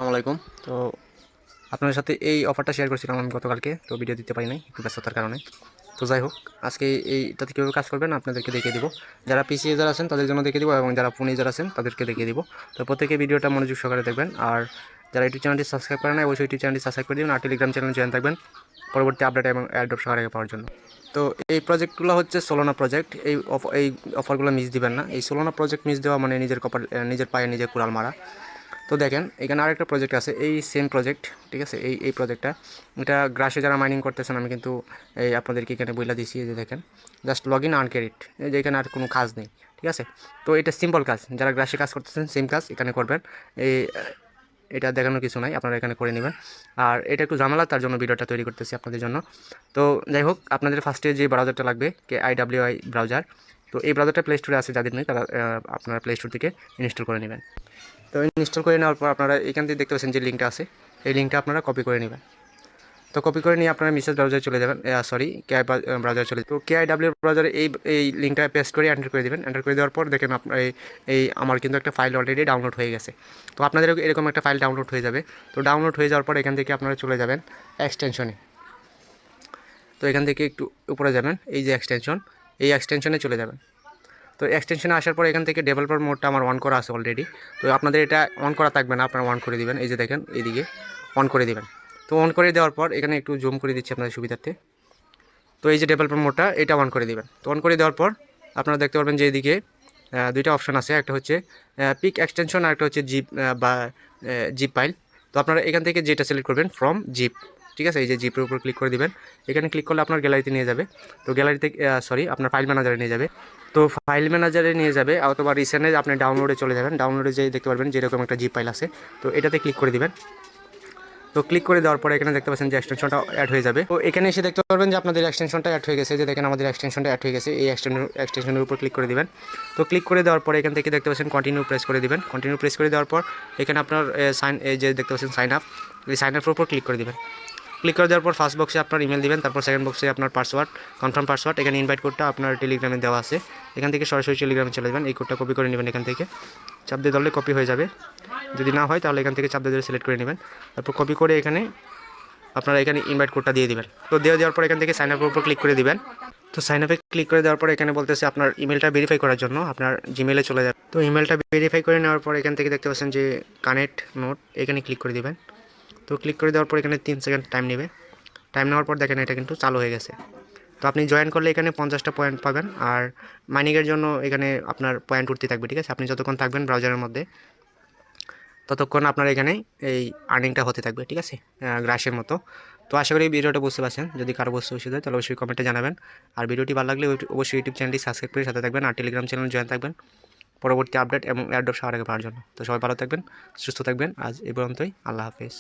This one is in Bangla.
আসসালামু আলাইকুম। তো আপনাদের সাথে এই অফারটা শেয়ার করছিলাম আমি গতকালকে, তো ভিডিও দিতে পারি নাই একটু ব্যস্ততার কারণে। তো যাই হোক, আজকে এইটাতে কীভাবে কাজ করবেন আপনাদেরকে দেখিয়ে দিব। যারা পিসি ইউজার আছেন তাদের জন্য দেখিয়ে দিব এবং যারা ফোন ইউজার আছেন তাদেরকে দেখিয়ে দিব। তো প্রত্যেকে ভিডিওটা মনোযোগ সহকারে দেখবেন। আর যারা ইউটিউব চ্যানেলটি সাবস্ক্রাইব করেন না অবশ্যই ইউটিউব চ্যানেলটি সাবস্ক্রাইব করে দিবেন আর টেলিগ্রাম চ্যানেল জয়েন থাকবেন পরবর্তী আপডেট এবং অ্যাড্রপ সহকারে পাওয়ার জন্য। তো এই প্রজেক্টগুলো হচ্ছে সোলোনা প্রজেক্ট। এই অফারগুলো মিস দিবেন না। এই সোলোনা প্রজেক্ট মিস দেওয়া মানে নিজের পায়ে নিজের কুড়াল মারা। তো দেখেন এখানে আরেকটা প্রজেক্ট আছে, এই সেম প্রজেক্ট, ঠিক আছে। এই প্রজেক্টটা এটা গ্রাসে যারা মাইনিং করতেছেন আমি কিন্তু এই আপনাদেরকে এখানে বইলা দিছি, যে দেখেন জাস্ট লগ ইন আনক্রেডিট, এই যে এখানে আর কোনো কাজ নেই, ঠিক আছে। তো এটা সিম্পল কাজ, যারা গ্রাসে কাজ করতেছেন সেম কাজ এখানে করবেন। এই এটা দেখানোর কিছু নাই, আপনারা এখানে করে নেবেন। আর এটা একটু ঝামেলা, তার জন্য ভিডিওটা তৈরি করতেছি আপনাদের জন্য। তো যাই হোক, আপনাদের ফার্স্টে যে ব্রাউজারটা লাগবে KIWI ব্রাউজার। তো এই ব্রাউজারটা প্লে স্টোরে আছে, যাদের নেই তারা আপনারা প্লে স্টোর থেকে ইনস্টল করে নেবেন। তো ইনস্টল করে নেওয়ার পর আপনারা এখান থেকে দেখতে পাচ্ছেন যে লিঙ্কটা আছে, এই লিঙ্কটা আপনারা কপি করে নেবেন। তো কপি করে নিয়ে আপনারা মিসেস ব্রাউজারে চলে যাবেন, কেআই ব্রাউজারে চলে, তো KIW ব্রাউজারে এই লিঙ্কটা পেস্ট করে এন্টার করে দেবেন। এন্টার করে দেওয়ার পর দেখেন আপনার এই আমার কিন্তু একটা ফাইল অলরেডি ডাউনলোড হয়ে গেছে। তো আপনাদের এরকম একটা ফাইল ডাউনলোড হয়ে যাবে। তো ডাউনলোড হয়ে যাওয়ার পর এখান থেকে আপনারা চলে যাবেন এক্সটেনশনে। তো এখান থেকে একটু উপরে যাবেন, এই যে এক্সটেনশন, এই এক্সটেনশনে চলে যাবেন। তো এক্সটেনশনে আসার পর এখান থেকে ডেভেলপার মোডটা আমার অন করা আছে অলরেডি। তো আপনাদের এটা অন করা থাকবে না, আপনারা অন করে দিবেন। এই যে দেখেন এইদিকে অন করে দিবেন। তো অন করে দেওয়ার পর এখানে একটু জুম করে দিচ্ছি আপনাদের সুবিধার্থে। তো এই যে ডেভেলপার মোডটা এটা অন করে দিবেন। তো অন করে দেওয়ার পর আপনারা দেখতে পারবেন যে এইদিকে দুইটা অপশন আছে, একটা হচ্ছে পিক এক্সটেনশন আর একটা হচ্ছে জিপ বা জিপ ফাইল। তো আপনারা এখান থেকে যেটা সিলেক্ট করবেন ফ্রম জিপ, ঠিক আছে। এই যে জিপের উপর ক্লিক করে দিবেন। এখানে ক্লিক করলে আপনার গ্যালারিতে নিয়ে যাবে। তো গ্যালারিতে আপনার ফাইল ম্যানেজারে নিয়ে যাবে। তো ফাইল ম্যানেজারে নিয়ে যাবে অথবা রিসেন্টে আপনি ডাউনলোডে চলে যাবেন। ডাউনলোডে যেয়ে দেখতে পারবেন যেরকম একটা জিপ ফাইল আছে, তো এটাতে ক্লিক করে দিবেন। তো ক্লিক করে দেওয়ার পরে এখানে দেখতে পাচ্ছেন যে এক্সটেনশনটা অ্যাড হয়ে যাবে। তো এখানে এসে দেখতে পারবেন যে আপনাদের এক্সটেনশনটা অ্যাড হয়ে গেছে, যে দেখেন আমাদের এক্সটেনশনটা অ্যাড হয়ে গেছে। এই এক্সটেনশনের উপর ক্লিক করে দিবেন। তো ক্লিক করে দেওয়ার পরে এখান থেকে দেখতে পাচ্ছেন কন্টিনিউ প্রেস করে দিবেন। কন্টিনিউ প্রেস করে দেওয়ার পর এখানে আপনার এই যে দেখতে পাচ্ছেন সাইন আপ, এই সাইন আপের উপর ক্লিক করে দিবেন। ক্লিক করে দেওয়ার পর ফার্স্ট বক্সে আপনার ইমেল দিবেন, তারপর সেকেন্ড বক্সে আপনার পাসওয়ার্ড, কনফার্ম পাসওয়ার্ড। এখানে ইনভাইট কোডটা আপনার টেলিগ্রামে দেওয়া আছে, এখান থেকে সরাসরি টেলিগ্রামে চলে যাবেন। এই কোডটা কপি করে নেবেন, এখান থেকে চাপ দিয়ে ধরলে কপি হয়ে যাবে। যদি না হয় তাহলে এখান থেকে চাপ দিয়ে সিলেক্ট করে নেবেন। তারপর কপি করে এখানে আপনারা এখানে ইনভাইট কোডটা দিয়ে দিবেন। তো দেওয়ার পর এখান থেকে সাইন আপের উপর ক্লিক করে দিবেন। তো সাইন আপে ক্লিক করে দেওয়ার পর এখানে বলতেছে আপনার ইমেলটা ভেরিফাই করার জন্য আপনার জিমেলে চলে যাবে। তো ইমেলটা ভেরিফাই করে নেওয়ার পর এখান থেকে দেখতে পাচ্ছেন যে কানেক্ট নোট, এখানে ক্লিক করে দিবেন। তো ক্লিক করে দেওয়ার পর এখানে 3 সেকেন্ড টাইম নেবে। টাইম নেওয়ার পর দেখেন এটা কিন্তু চালু হয়ে গেছে। তো আপনি জয়েন করলে এখানে 50টা পয়েন্ট পাবেন। আর মাইনিংয়ের জন্য এখানে আপনার পয়েন্ট উঠতে থাকবে, ঠিক আছে। আপনি যতক্ষণ থাকবেন ব্রাউজারের মধ্যে ততক্ষণ আপনার এখানে এই আর্নিংটা হতে থাকবে, ঠিক আছে, গ্রাসের মতো। তো আশা করি ভিডিওটা বুঝতে পারছেন। যদি কারো বুঝতে অসুবিধা হয় তাহলে অবশ্যই কমেন্টে জানাবেন। আর ভিডিওটি ভালো লাগলে অবশ্যই ইউটিউব চ্যানেলটি সাবস্ক্রাইব করে সাথে থাকবেন আর টেলিগ্রাম চ্যানেল জয়েন থাকবেন পরবর্তী আপডেট এবং অ্যাড্রপ সবার আগে পাওয়ার জন্য। তো সবাই ভালো থাকবেন, সুস্থ থাকবেন। আজ এই পর্যন্তই, আল্লাহ হাফেজ।